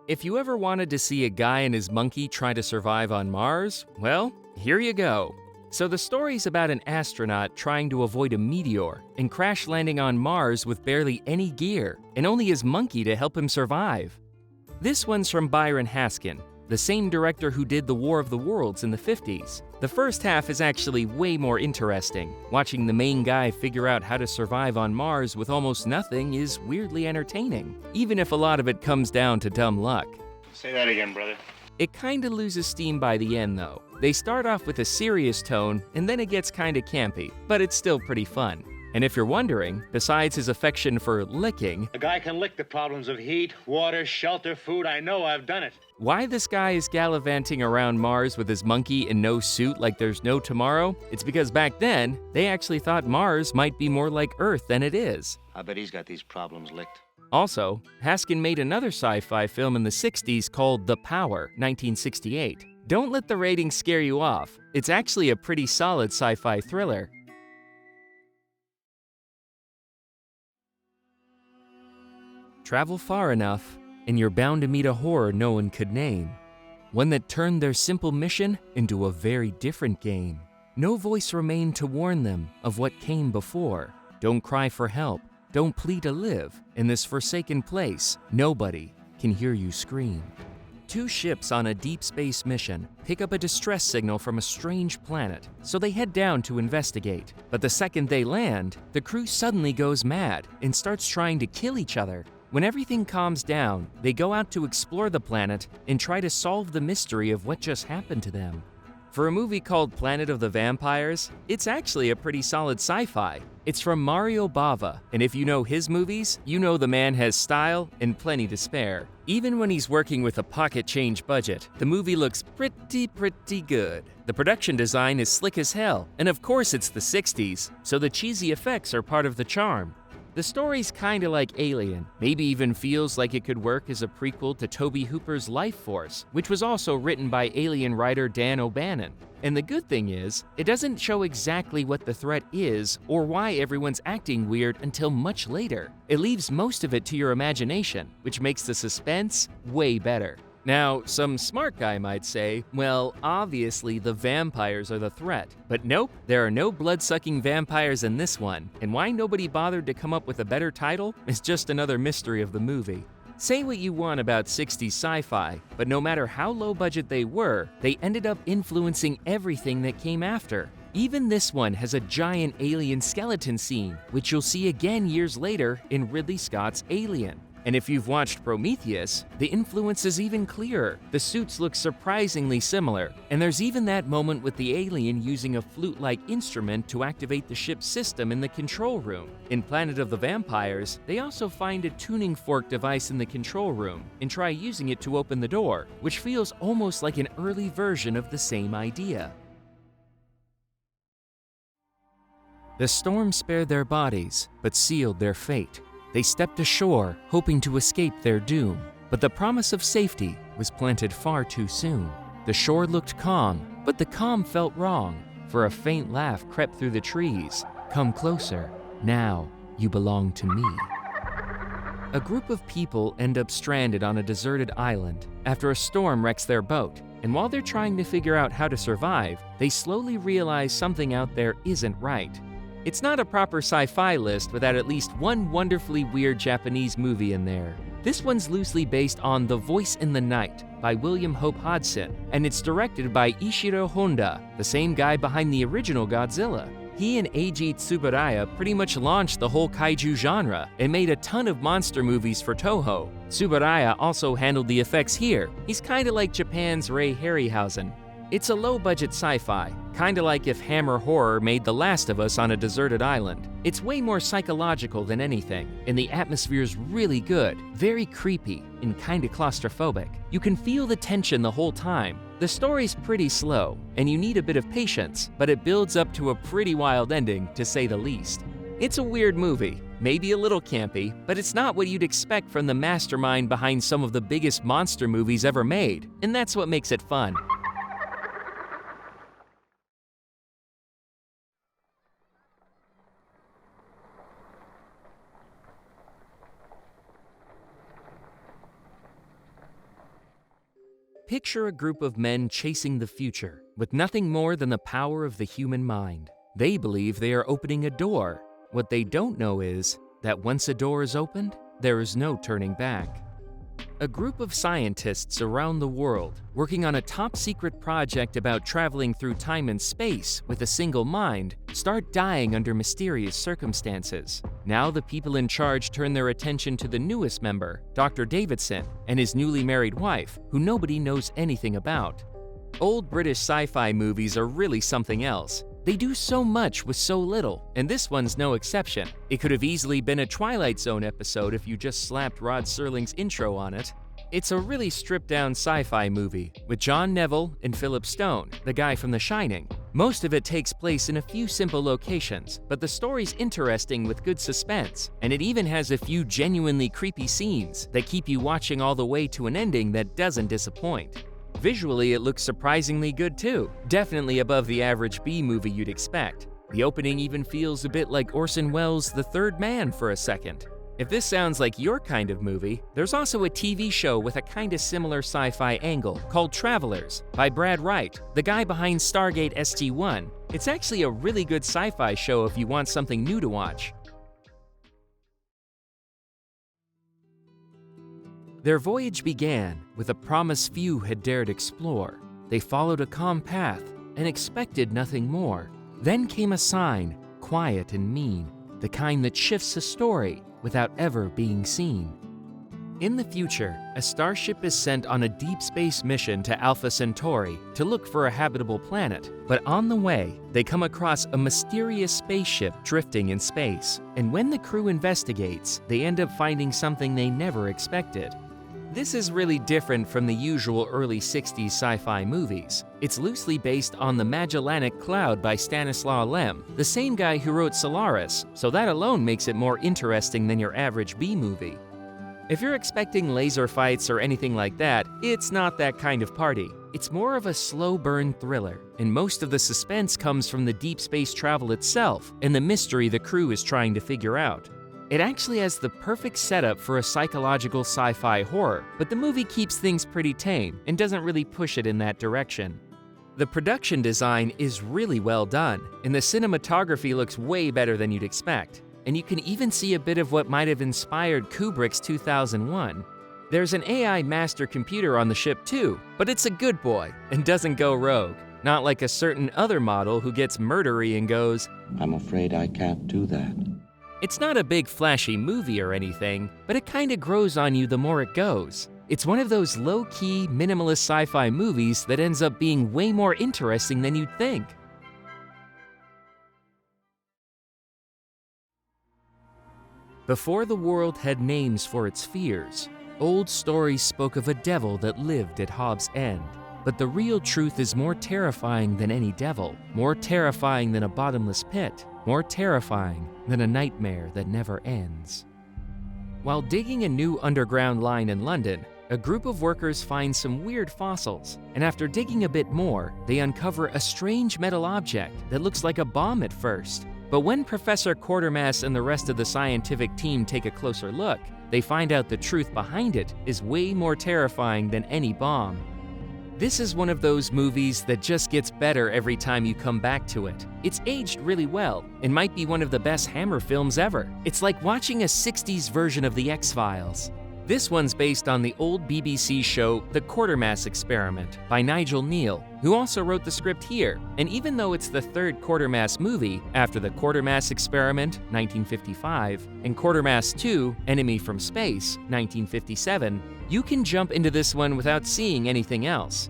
If you ever wanted to see a guy and his monkey try to survive on Mars, well, here you go. So the story's about an astronaut trying to avoid a meteor and crash landing on Mars with barely any gear and only his monkey to help him survive. This one's from Byron Haskin, the same director who did The War of the Worlds in the 50s. The first half is actually way more interesting. Watching the main guy figure out how to survive on Mars with almost nothing is weirdly entertaining, even if a lot of it comes down to dumb luck. Say that again, brother. It kinda loses steam by the end though. They start off with a serious tone, and then it gets kinda campy, but it's still pretty fun. And if you're wondering, besides his affection for licking, A guy can lick the problems of heat, water, shelter, food. I know, I've done it. why this guy is gallivanting around Mars with his monkey in no suit like there's no tomorrow, it's because back then, they actually thought Mars might be more like Earth than it is. I bet he's got these problems licked. Also, Haskin made another sci-fi film in the 60s called The Power, 1968. Don't let the ratings scare you off. It's actually a pretty solid sci-fi thriller. Travel far enough, and you're bound to meet a horror no one could name. One that turned their simple mission into a very different game. No voice remained to warn them of what came before. Don't cry for help. Don't plead to live. In this forsaken place, nobody can hear you scream. Two ships on a deep space mission pick up a distress signal from a strange planet, so they head down to investigate. But the second they land, the crew suddenly goes mad and starts trying to kill each other. When everything calms down, they go out to explore the planet and try to solve the mystery of what just happened to them. For a movie called Planet of the Vampires, it's actually a pretty solid sci-fi. It's from Mario Bava, and if you know his movies, you know the man has style and plenty to spare. Even when he's working with a pocket change budget, the movie looks pretty good. The production design is slick as hell, and of course it's the 60s, so the cheesy effects are part of the charm. The story's kinda like Alien, maybe even feels like it could work as a prequel to Tobe Hooper's Life Force, which was also written by Alien writer Dan O'Bannon. And the good thing is, it doesn't show exactly what the threat is or why everyone's acting weird until much later. It leaves most of it to your imagination, which makes the suspense way better. Now, some smart guy might say, well, obviously the vampires are the threat. But nope, there are no blood-sucking vampires in this one, and why nobody bothered to come up with a better title is just another mystery of the movie. Say what you want about 60s sci-fi, but no matter how low budget they were, they ended up influencing everything that came after. Even this one has a giant alien skeleton scene, which you'll see again years later in Ridley Scott's Alien. And if you've watched Prometheus, the influence is even clearer. The suits look surprisingly similar, and there's even that moment with the alien using a flute-like instrument to activate the ship's system in the control room. In Planet of the Vampires, they also find a tuning fork device in the control room and try using it to open the door, which feels almost like an early version of the same idea. The storm spared their bodies, but sealed their fate. They stepped ashore, hoping to escape their doom, but the promise of safety was planted far too soon. The shore looked calm, but the calm felt wrong, for a faint laugh crept through the trees. Come closer, now you belong to me. A group of people end up stranded on a deserted island after a storm wrecks their boat, and while they're trying to figure out how to survive, they slowly realize something out there isn't right. It's not a proper sci-fi list without at least one wonderfully weird Japanese movie in there. This one's loosely based on The Voice in the Night by William Hope Hodgson, and it's directed by Ishiro Honda, the same guy behind the original Godzilla. He and Eiji Tsuburaya pretty much launched the whole kaiju genre and made a ton of monster movies for Toho. Tsuburaya also handled the effects here. He's kinda like Japan's Ray Harryhausen. It's a low-budget sci-fi, kinda like if Hammer Horror made The Last of Us on a deserted island. It's way more psychological than anything, and the atmosphere's really good, very creepy, and kinda claustrophobic. You can feel the tension the whole time. The story's pretty slow, and you need a bit of patience, but it builds up to a pretty wild ending, to say the least. It's a weird movie, maybe a little campy, but it's not what you'd expect from the mastermind behind some of the biggest monster movies ever made, and that's what makes it fun. Picture a group of men chasing the future with nothing more than the power of the human mind. They believe they are opening a door. What they don't know is that once a door is opened, there is no turning back. A group of scientists around the world working on a top-secret project about traveling through time and space with a single mind start dying under mysterious circumstances. Now the people in charge turn their attention to the newest member, Dr. Davidson, and his newly married wife, who nobody knows anything about. Old British sci-fi movies are really something else. They do so much with so little, and this one's no exception. It could have easily been a Twilight Zone episode if you just slapped Rod Serling's intro on it. It's a really stripped-down sci-fi movie, with John Neville and Philip Stone, the guy from The Shining. Most of it takes place in a few simple locations, but the story's interesting with good suspense, and it even has a few genuinely creepy scenes that keep you watching all the way to an ending that doesn't disappoint. Visually, it looks surprisingly good too, definitely above the average B-movie you'd expect. The opening even feels a bit like Orson Welles' The Third Man for a second. If this sounds like your kind of movie, there's also a TV show with a kinda similar sci-fi angle called Travelers by Brad Wright, the guy behind Stargate SG-1. It's actually a really good sci-fi show if you want something new to watch. Their voyage began with a promise few had dared explore. They followed a calm path and expected nothing more. Then came a sign, quiet and mean, the kind that shifts a story without ever being seen. In the future, a starship is sent on a deep space mission to Alpha Centauri to look for a habitable planet. But on the way, they come across a mysterious spaceship drifting in space. And when the crew investigates, they end up finding something they never expected. This is really different from the usual early 60s sci-fi movies. It's loosely based on The Magellanic Cloud by Stanislaw Lem, the same guy who wrote Solaris, so that alone makes it more interesting than your average B-movie. If you're expecting laser fights or anything like that, it's not that kind of party. It's more of a slow burn thriller, and most of the suspense comes from the deep space travel itself and the mystery the crew is trying to figure out. It actually has the perfect setup for a psychological sci-fi horror, but the movie keeps things pretty tame and doesn't really push it in that direction. The production design is really well done, and the cinematography looks way better than you'd expect. And you can even see a bit of what might have inspired Kubrick's 2001. There's an AI master computer on the ship too, but it's a good boy and doesn't go rogue. Not like a certain other model who gets murdery and goes, "I'm afraid I can't do that." It's not a big flashy movie or anything, but it kinda grows on you the more it goes. It's one of those low-key, minimalist sci-fi movies that ends up being way more interesting than you'd think. Before the world had names for its fears, old stories spoke of a devil that lived at Hobbs' End. But the real truth is more terrifying than any devil, more terrifying than a bottomless pit, more terrifying than a nightmare that never ends. While digging a new underground line in London, a group of workers find some weird fossils, and after digging a bit more, they uncover a strange metal object that looks like a bomb at first. But when Professor Quatermass and the rest of the scientific team take a closer look, they find out the truth behind it is way more terrifying than any bomb. This is one of those movies that just gets better every time you come back to it. It's aged really well and might be one of the best Hammer films ever. It's like watching a 60s version of The X-Files. This one's based on the old BBC show The Quatermass Experiment by Nigel Neal, who also wrote the script here. And even though it's the third Quatermass movie, after The Quatermass Experiment, 1955, and Quatermass 2, Enemy from Space, 1957, you can jump into this one without seeing anything else.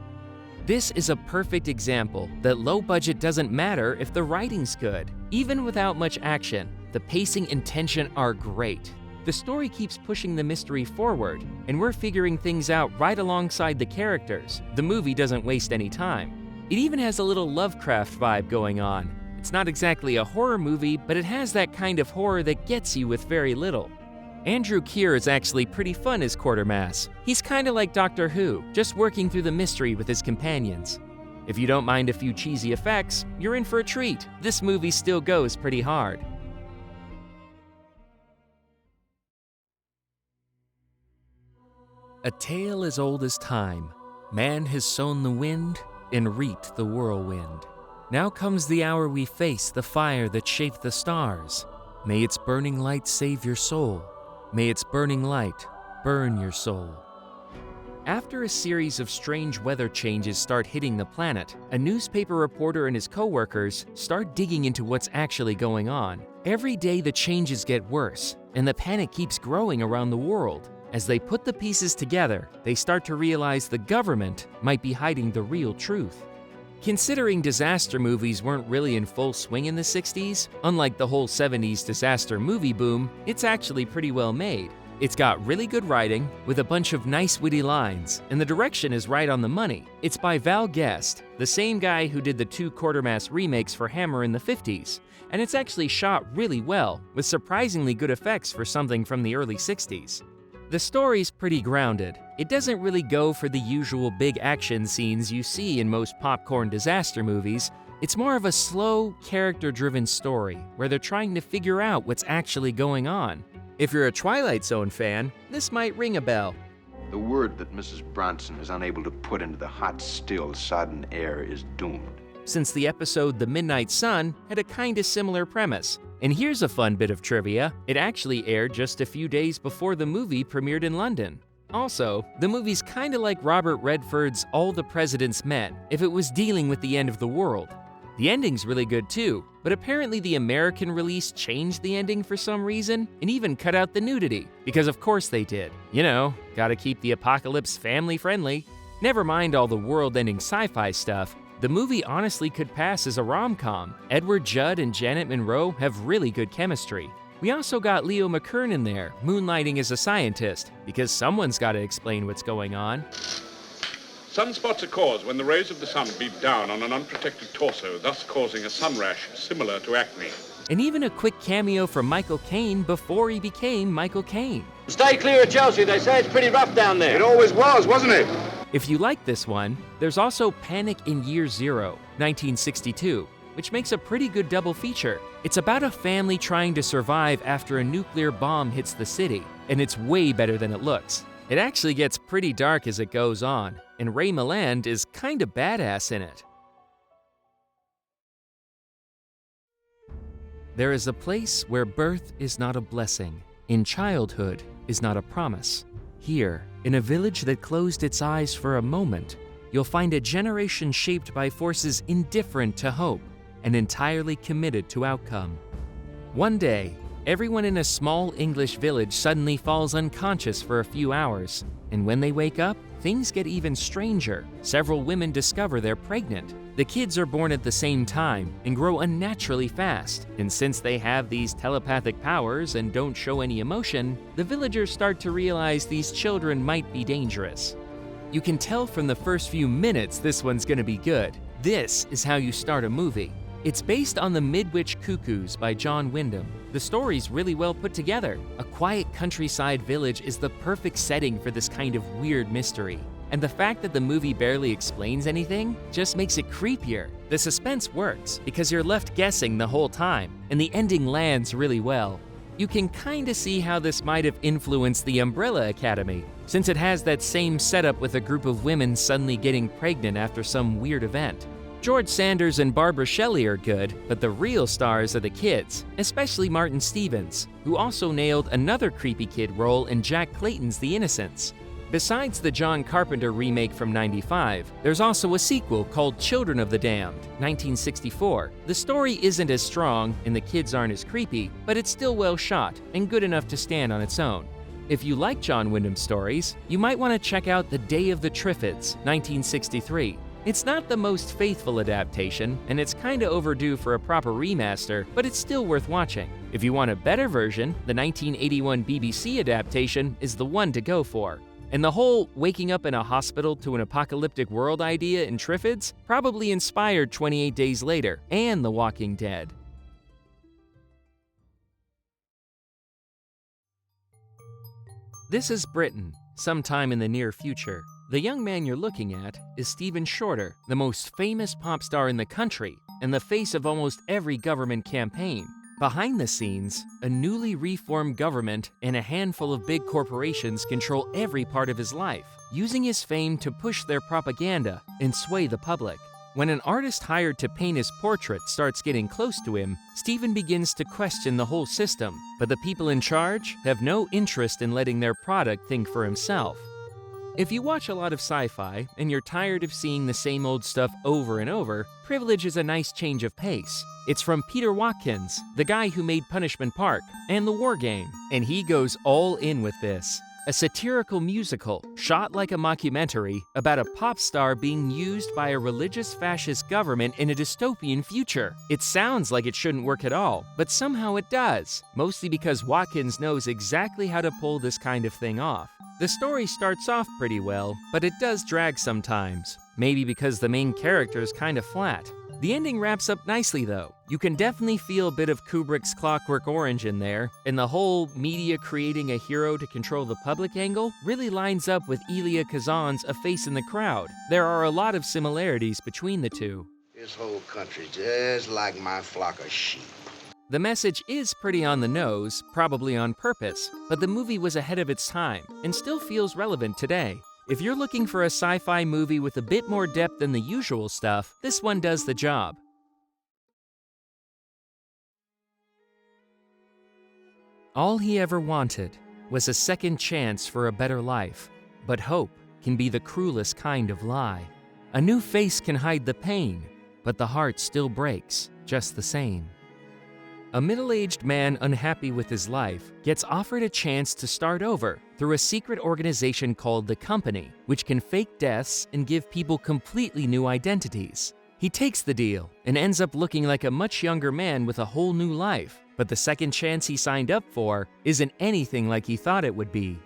This is a perfect example that low budget doesn't matter if the writing's good. Even without much action, the pacing and tension are great. The story keeps pushing the mystery forward, and we're figuring things out right alongside the characters. The movie doesn't waste any time. It even has a little Lovecraft vibe going on. It's not exactly a horror movie, but it has that kind of horror that gets you with very little. Andrew Keir is actually pretty fun as Quatermass. He's kinda like Doctor Who, just working through the mystery with his companions. If you don't mind a few cheesy effects, you're in for a treat. This movie still goes pretty hard. A tale as old as time. Man has sown the wind and reaped the whirlwind. Now comes the hour we face the fire that shaped the stars. May its burning light save your soul. May its burning light burn your soul. After a series of strange weather changes start hitting the planet, a newspaper reporter and his co-workers start digging into what's actually going on. Every day the changes get worse, and the panic keeps growing around the world. As they put the pieces together, they start to realize the government might be hiding the real truth. Considering disaster movies weren't really in full swing in the 60s, unlike the whole 70s disaster movie boom, it's actually pretty well made. It's got really good writing, with a bunch of nice witty lines, and the direction is right on the money. It's by Val Guest, the same guy who did the 2 Quatermass remakes for Hammer in the 50s, and it's actually shot really well, with surprisingly good effects for something from the early 60s. The story's pretty grounded. It doesn't really go for the usual big action scenes you see in most popcorn disaster movies. It's more of a slow, character-driven story, where they're trying to figure out what's actually going on. If you're a Twilight Zone fan, this might ring a bell. The word that Mrs. Bronson is unable to put into the hot, still, sodden air is doomed. Since the episode The Midnight Sun had a kinda similar premise. And here's a fun bit of trivia. It actually aired just a few days before the movie premiered in London. Also, the movie's kinda like Robert Redford's All the President's Men, if it was dealing with the end of the world. The ending's really good too, but apparently the American release changed the ending for some reason and even cut out the nudity, because of course they did. You know, gotta keep the apocalypse family friendly. Never mind all the world-ending sci-fi stuff, the movie honestly could pass as a rom-com. Edward Judd and Janet Monroe have really good chemistry. We also got Leo McKern in there, moonlighting as a scientist, because someone's gotta explain what's going on. Sunspots are caused when the rays of the sun beat down on an unprotected torso, thus causing a sun rash similar to acne. And even a quick cameo from Michael Caine before he became Michael Caine. Stay clear of Chelsea. They say it's pretty rough down there. It always was, wasn't it? If you like this one, there's also Panic in Year Zero, 1962, which makes a pretty good double feature. It's about a family trying to survive after a nuclear bomb hits the city, and it's way better than it looks. It actually gets pretty dark as it goes on, and Ray Milland is kinda badass in it. There is a place where birth is not a blessing, and childhood is not a promise. Here, in a village that closed its eyes for a moment, you'll find a generation shaped by forces indifferent to hope and entirely committed to outcome. One day, everyone in a small English village suddenly falls unconscious for a few hours, and when they wake up, things get even stranger. Several women discover they're pregnant. The kids are born at the same time and grow unnaturally fast, and since they have these telepathic powers and don't show any emotion, the villagers start to realize these children might be dangerous. You can tell from the first few minutes this one's gonna be good. This is how you start a movie. It's based on The Midwich Cuckoos by John Wyndham. The story's really well put together. A quiet countryside village is the perfect setting for this kind of weird mystery. And the fact that the movie barely explains anything just makes it creepier. The suspense works because you're left guessing the whole time, and the ending lands really well. You can kinda see how this might have influenced The Umbrella Academy, since it has that same setup with a group of women suddenly getting pregnant after some weird event. George Sanders and Barbara Shelley are good, but the real stars are the kids, especially Martin Stevens, who also nailed another creepy kid role in Jack Clayton's The Innocents. Besides the John Carpenter remake from '95, there's also a sequel called Children of the Damned, 1964. The story isn't as strong and the kids aren't as creepy, but it's still well shot and good enough to stand on its own. If you like John Wyndham's stories, you might want to check out The Day of the Triffids, 1963. It's not the most faithful adaptation, and it's kinda overdue for a proper remaster, but it's still worth watching. If you want a better version, the 1981 BBC adaptation is the one to go for. And the whole waking up in a hospital to an apocalyptic world idea in Triffids probably inspired 28 Days Later and The Walking Dead. This is Britain, sometime in the near future. The young man you're looking at is Stephen Shorter, the most famous pop star in the country and the face of almost every government campaign. Behind the scenes, a newly reformed government and a handful of big corporations control every part of his life, using his fame to push their propaganda and sway the public. When an artist hired to paint his portrait starts getting close to him, Stephen begins to question the whole system, but the people in charge have no interest in letting their product think for himself. If you watch a lot of sci-fi and you're tired of seeing the same old stuff over and over, Privilege is a nice change of pace. It's from Peter Watkins, the guy who made Punishment Park and The War Game, and he goes all in with this. A satirical musical, shot like a mockumentary, about a pop star being used by a religious fascist government in a dystopian future. It sounds like it shouldn't work at all, but somehow it does, mostly because Watkins knows exactly how to pull this kind of thing off. The story starts off pretty well, but it does drag sometimes, maybe because the main character is kind of flat. The ending wraps up nicely though. You can definitely feel a bit of Kubrick's Clockwork Orange in there, and the whole media creating a hero to control the public angle really lines up with Elia Kazan's A Face in the Crowd. There are a lot of similarities between the two. This whole country just like my flock of sheep. The message is pretty on the nose, probably on purpose, but the movie was ahead of its time and still feels relevant today. If you're looking for a sci-fi movie with a bit more depth than the usual stuff, this one does the job. All he ever wanted was a second chance for a better life, but hope can be the cruelest kind of lie. A new face can hide the pain, but the heart still breaks just the same. A middle-aged man unhappy with his life gets offered a chance to start over through a secret organization called The Company, which can fake deaths and give people completely new identities. He takes the deal and ends up looking like a much younger man with a whole new life, but the second chance he signed up for isn't anything like he thought it would be.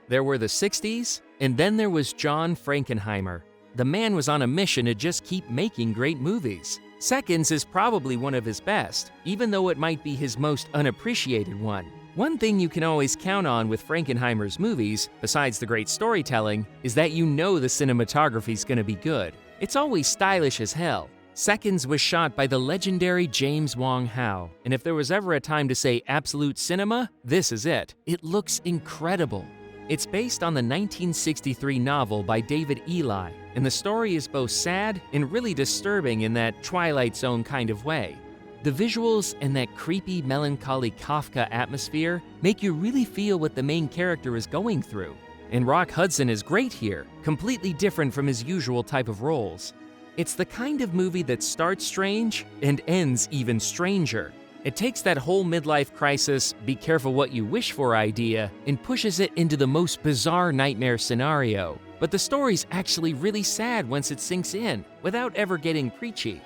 There were the 60s, and then there was John Frankenheimer. The man was on a mission to just keep making great movies. Seconds is probably one of his best, even though it might be his most unappreciated one. One thing you can always count on with Frankenheimer's movies, besides the great storytelling, is that you know the cinematography's gonna be good. It's always stylish as hell. Seconds was shot by the legendary James Wong Howe, and if there was ever a time to say absolute cinema, this is it. It looks incredible. It's based on the 1963 novel by David Eli, and the story is both sad and really disturbing in that Twilight Zone kind of way. The visuals and that creepy, melancholy Kafka atmosphere make you really feel what the main character is going through. And Rock Hudson is great here, completely different from his usual type of roles. It's the kind of movie that starts strange and ends even stranger. It takes that whole midlife crisis, be careful what you wish for idea, and pushes it into the most bizarre nightmare scenario. But the story's actually really sad once it sinks in, without ever getting preachy.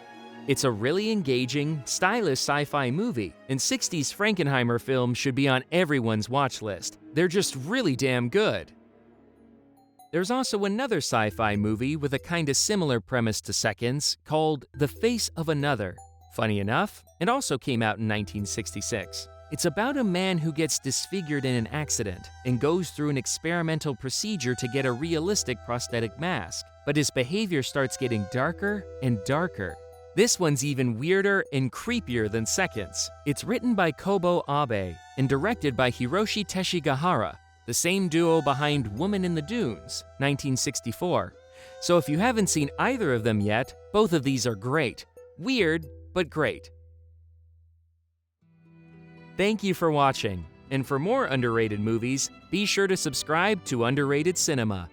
It's a really engaging, stylish sci-fi movie, and 60s Frankenheimer films should be on everyone's watch list. They're just really damn good. There's also another sci-fi movie with a kinda similar premise to Seconds called The Face of Another. Funny enough, it also came out in 1966. It's about a man who gets disfigured in an accident and goes through an experimental procedure to get a realistic prosthetic mask, but his behavior starts getting darker and darker. This one's even weirder and creepier than Seconds. It's written by Kobo Abe and directed by Hiroshi Teshigahara, the same duo behind Woman in the Dunes, 1964. So if you haven't seen either of them yet, both of these are great. Weird, but great. Thank you for watching, and for more underrated movies, be sure to subscribe to Underrated Cinema.